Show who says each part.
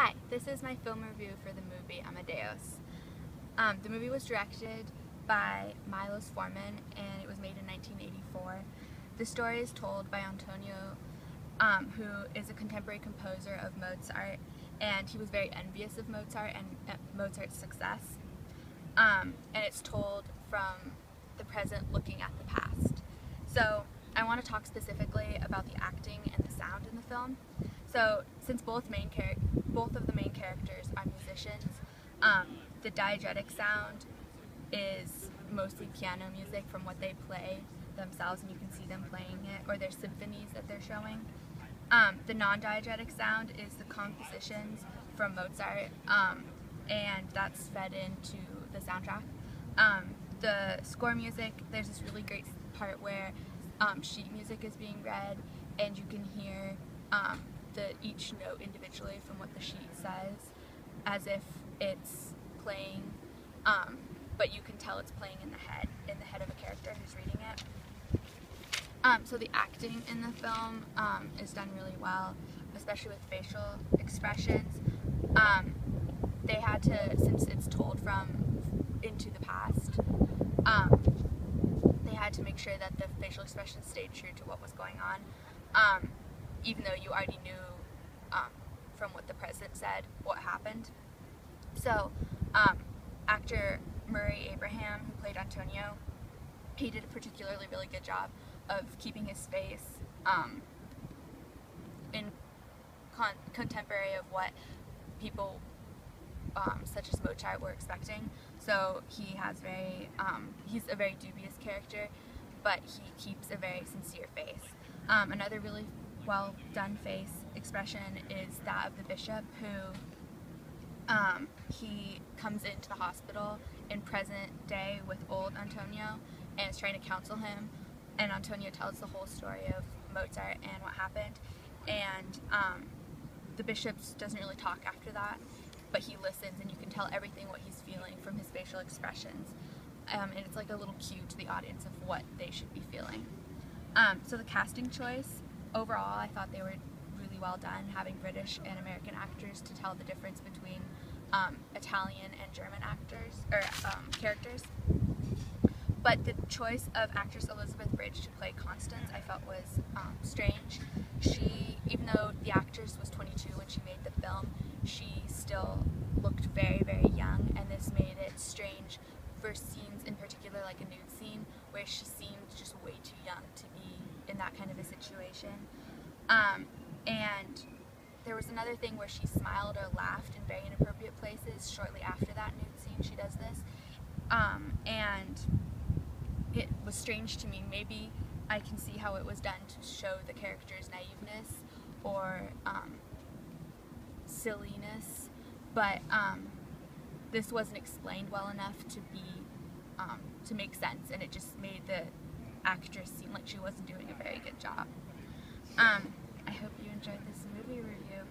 Speaker 1: Hi, this is my film review for the movie Amadeus. The movie was directed by Milos Forman and it was made in 1984. The story is told by Antonio, who is a contemporary composer of Mozart, and he was very envious of Mozart and Mozart's success. And it's told from the present looking at the past. So I want to talk specifically about the acting and the sound in the film. So since both of the main characters are musicians, the diegetic sound is mostly piano music from what they play themselves, and you can see them playing it, or their symphonies that they're showing. The non-diegetic sound is the compositions from Mozart, and that's fed into the soundtrack. The score music, there's this really great part where sheet music is being read, and you can hear each note individually from what the sheet says, as if it's playing, but you can tell it's playing in the head of a character who's reading it. So the acting in the film is done really well, especially with facial expressions. They had to, since it's told from into the past, they had to make sure that the facial expressions stayed true to what was going on, even though you already knew from what the president said what happened. So actor Murray Abraham, who played Antonio, he did a particularly really good job of keeping his face in contemporary of what people such as Mozart were expecting. So he has he's a very dubious character, but he keeps a very sincere face. Another really well done face expression is that of the bishop, who he comes into the hospital in present day with old Antonio and is trying to counsel him, and Antonio tells the whole story of Mozart and what happened, and the bishop doesn't really talk after that, but he listens, and you can tell everything what he's feeling from his facial expressions, and it's like a little cue to the audience of what they should be feeling. So the casting choice, overall, I thought they were really well done, having British and American actors to tell the difference between Italian and German actors or characters. But the choice of actress Elizabeth Bridge to play Constance, I felt was strange. She, even though the actress was 22 when she made the film, she still looked very, very young, and this made it strange for scenes in particular, like a nude scene, where she seemed just way too young to be in that kind of a situation. And there was another thing where she smiled or laughed in very inappropriate places shortly after that nude scene. She does this, and it was strange to me. Maybe I can see how it was done to show the character's naiveness or silliness, but this wasn't explained well enough to make sense, and it just made the actress seem like she wasn't doing a very good job. I hope you enjoyed this movie review.